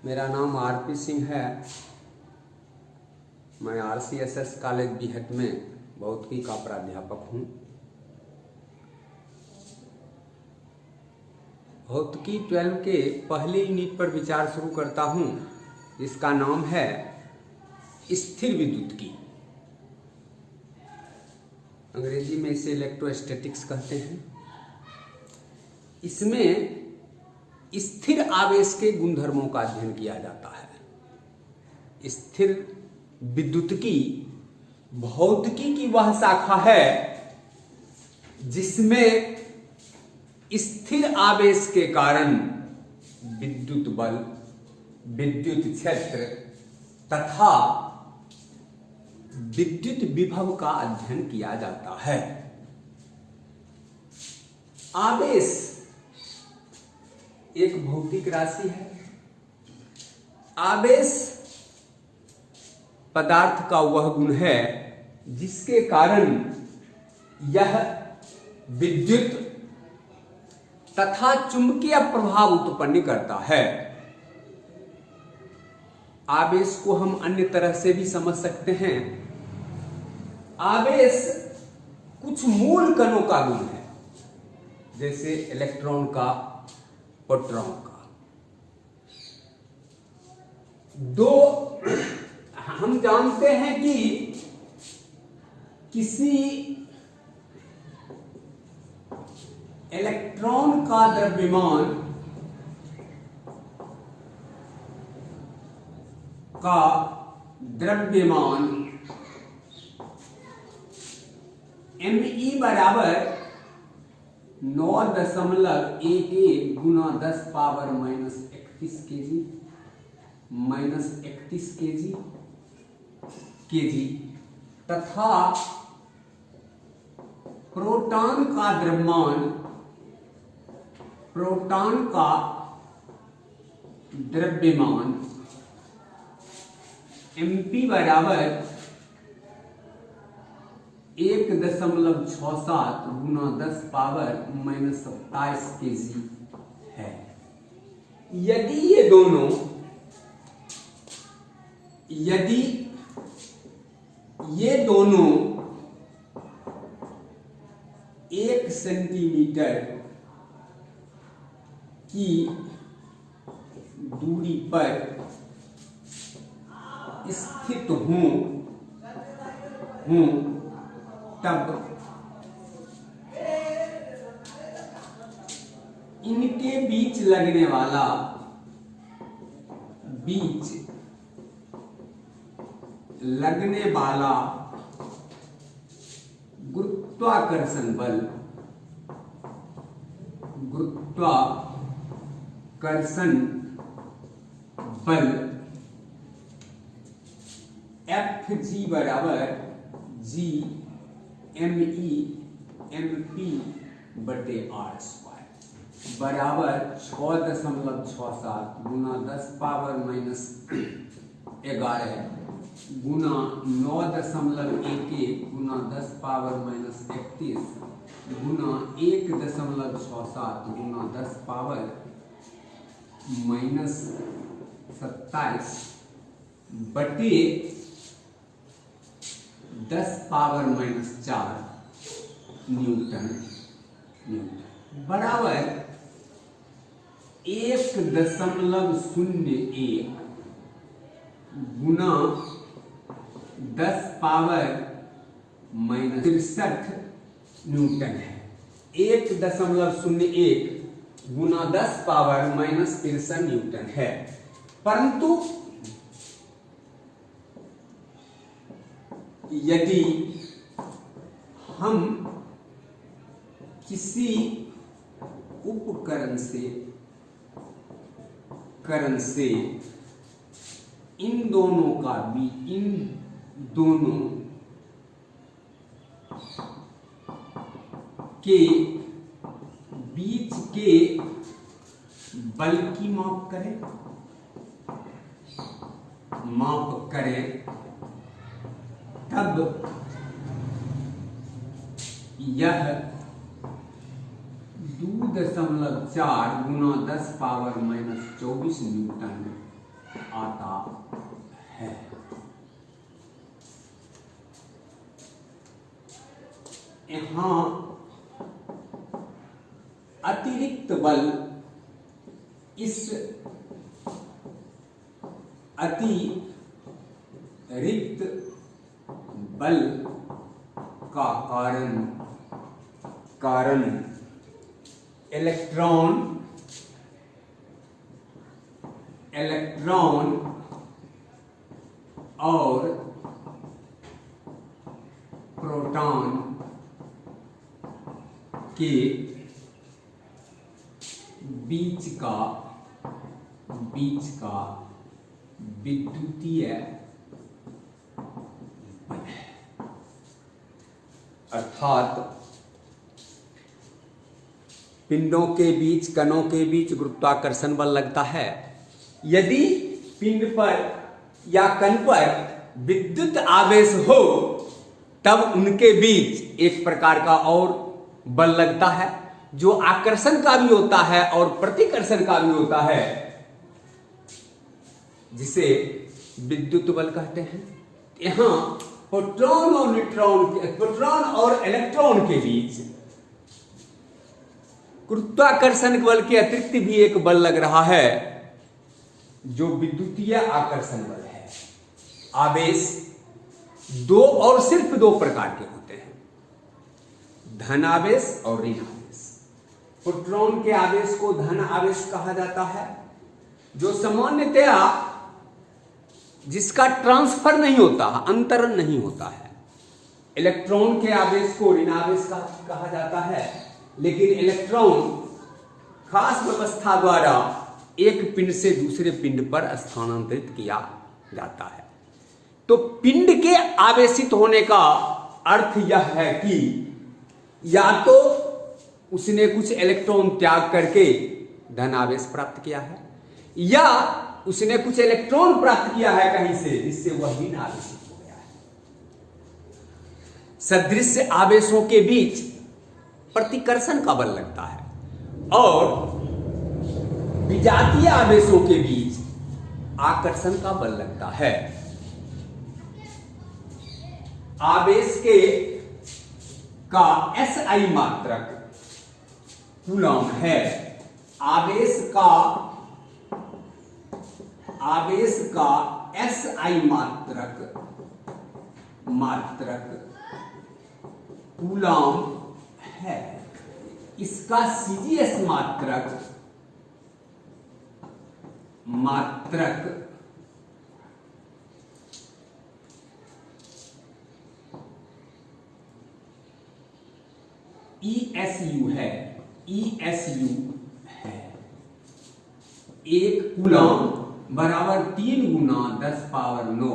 मेरा नाम आरपी सिंह है। मैं RCSS कॉलेज बिहट में भौतिकी का प्राध्यापक हूँ। भौतिकी 12 के पहले यूनिट पर विचार शुरू करता हूँ। इसका नाम है स्थिर विद्युतिकी। अंग्रेजी में इसे इलेक्ट्रोस्टैटिक्स कहते हैं। इसमें स्थिर आवेश के गुणधर्मों का अध्ययन किया जाता है। स्थिर विद्युतिकी भौतिकी की वह शाखा है जिसमें स्थिर आवेश के कारण विद्युत बल, विद्युत क्षेत्र तथा विद्युत विभव का अध्ययन किया जाता है। आवेश एक भौतिक राशि है। आवेश पदार्थ का वह गुण है जिसके कारण यह विद्युत तथा चुंबकीय प्रभाव उत्पन्न करता है। आवेश को हम अन्य तरह से भी समझ सकते हैं। आवेश कुछ मूल कणों का गुण है, जैसे इलेक्ट्रॉन का, प्रोटॉन का। दो हम जानते हैं कि किसी इलेक्ट्रॉन का द्रव्यमान ME बराबर 9.11 गुना 10⁻31 केजी तथा प्रोटॉन का द्रव्यमान MP बराबर 1.67 गुना 10⁻27 केजी है। यदि ये दोनों 1 सेंटीमीटर की दूरी पर स्थित हों तब इनके बीच लगने वाला गुरुत्वाकर्षण बल Fg बराबर Gme/MP/r² बराबर 6.67 गुना 10⁻11 गुना 9.11 गुना 10⁻31 गुना 1.67 गुना 10⁻27 बटे 10⁻⁴ न्यूटन बराबर 1.01 गुना 10⁻63 न्यूटन है। 1.01 गुना 10⁻63 न्यूटन है। परंतु यदि हम किसी उपकरण से इन दोनों के बीच के बल की माप करें तब यह 2.4 गुना 10⁻24 न्यूटन आता है। यहां अतिरिक्त बल इस अतिरिक्त बल का कारण इलेक्ट्रॉन और प्रोटॉन के बीच का विद्युतीय बल है। अर्थात पिंडों के बीच, कणों के बीच गुरुत्वाकर्षण बल लगता है। यदि पिंड पर या कण पर विद्युत आवेश हो तब उनके बीच एक प्रकार का और बल लगता है जो आकर्षण का भी होता है और प्रतिकर्षण का भी होता है, जिसे विद्युत बल कहते हैं। यहां प्रोटॉन और इलेक्ट्रॉन के बीच गुरुत्वाकर्षण बल के अतिरिक्त भी एक बल लग रहा है जो विद्युतीय आकर्षण बल है। आवेश दो और सिर्फ दो प्रकार के होते हैं, धन आवेश और ऋण आवेश। प्रोटॉन के आवेश को धन आवेश कहा जाता है, जो सामान्यतया जिसका ट्रांसफर नहीं होता, अंतरण नहीं होता है। इलेक्ट्रॉन के आवेश को ऋण आवेश कहा जाता है, लेकिन इलेक्ट्रॉन खास व्यवस्था द्वारा एक पिंड से दूसरे पिंड पर स्थानांतरित किया जाता है। तो पिंड के आवेशित होने का अर्थ यह है कि या तो उसने कुछ इलेक्ट्रॉन त्याग करके धन आवेश प्राप्त किया है, या उसने कुछ इलेक्ट्रॉन प्राप्त किया है कहीं से, जिससे वह ऋण आवेशित हो गया है। सदृश आवेशों के बीच प्रतिकर्षण का बल लगता है और विजातीय आवेशों के बीच आकर्षण का बल लगता है। आवेश का SI मात्रक कूलम है। आवेश का SI मात्रक कूलम है। इसका CGS मात्रक ESU है। एक कूलम बराबर 3 गुना 10⁹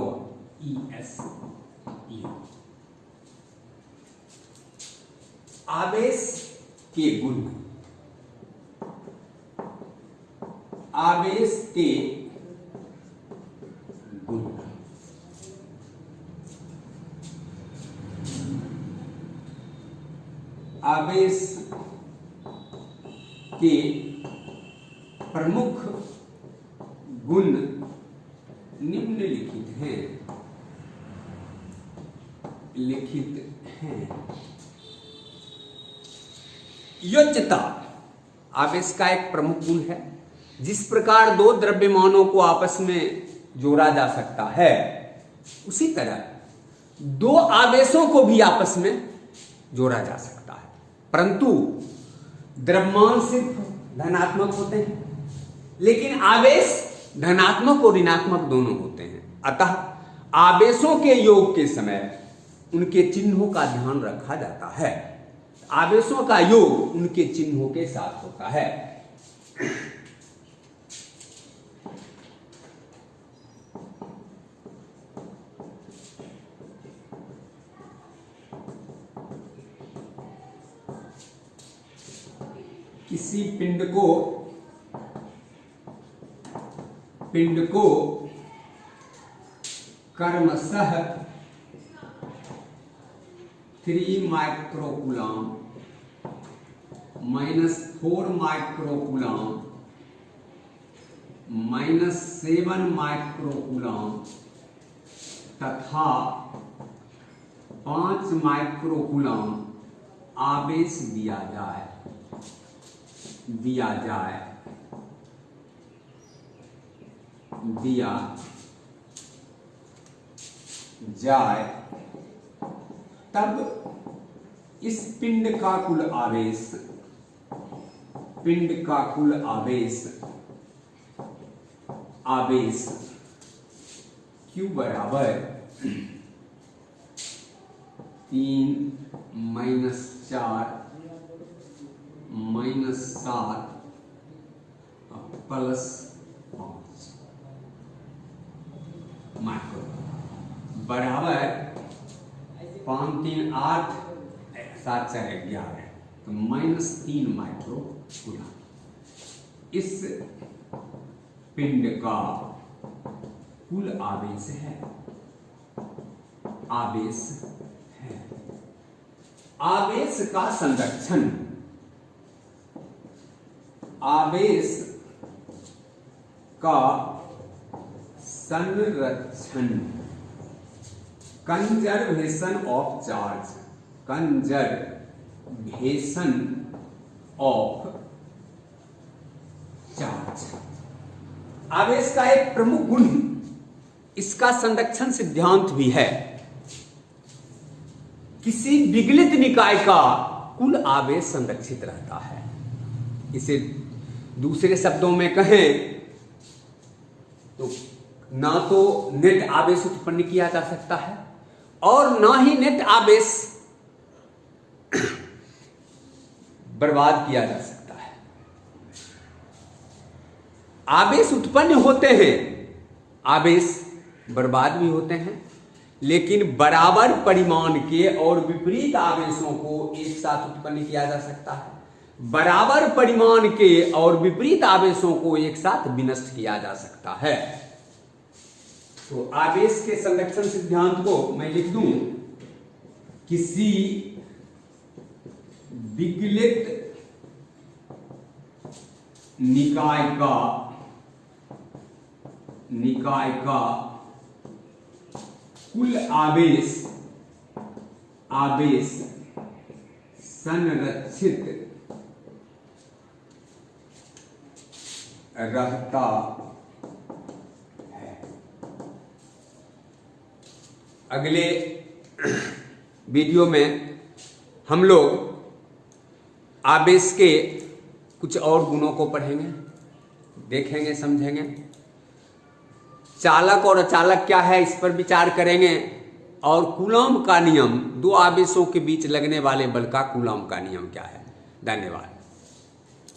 ESU। आवेश के गुण, आवेश के गुण आवेश के प्रमुख गुण निम्नलिखित हैं। योज्यता आवेश का एक प्रमुख गुण है। जिस प्रकार दो द्रव्यमानों को आपस में जोड़ा जा सकता है, उसी तरह दो आवेशों को भी आपस में जोड़ा जा सकता है, परंतु द्रव्यमान सिर्फ धनात्मक होते हैं, लेकिन आवेश धनात्मक और ऋणात्मक दोनों होते हैं। अतः आवेशों के योग के समय उनके चिन्हों का ध्यान रखा जाता है। आवेशों का योग उनके चिन्हों के साथ होता है। किसी पिंड को क्रमशः 3 माइक्रोकूलम -4 माइक्रोकूलम -7 माइक्रोकूलम तथा 5 माइक्रोकूलम आवेश दिया जाए तब इस पिंड का कुल आवेश Q बराबर 3 - 4 - 7 +5 माइक्रो बराबर 5 3 8 7 4 11 तो -3 माइक्रोकूलम इस पिंड का कुल आवेश है। आवेश का संरक्षण कंजर्वेशन ऑफ चार्ज आवेश का एक प्रमुख गुण इसका संरक्षण सिद्धांत भी है। किसी विगलित निकाय का कुल आवेश संरक्षित रहता है। इसे दूसरे शब्दों में कहें तो ना तो नेट आवेश उत्पन्न किया जा सकता है और ना ही नेट आवेश बर्बाद किया जा सकता है। आवेश उत्पन्न होते हैं, आवेश बर्बाद भी होते हैं, लेकिन बराबर परिमाण के और विपरीत आवेशों को एक साथ उत्पन्न किया जा सकता है। बराबर परिमाण के और विपरीत आवेशों को एक साथ विनष्ट किया जा सकता है। तो आवेश के संरक्षण सिद्धांत को मैं लिख दूं, किसी विगलित निकाय का कुल आवेश संरक्षित रहता है। अगले वीडियो में हम लोग आवेश के कुछ और गुणों को पढ़ेंगे, देखेंगे, समझेंगे। चालक और अचालक क्या है इस पर विचार करेंगे और कूलॉम का नियम, दो आवेशों के बीच लगने वाले बल का कूलॉम का नियम क्या है। धन्यवाद।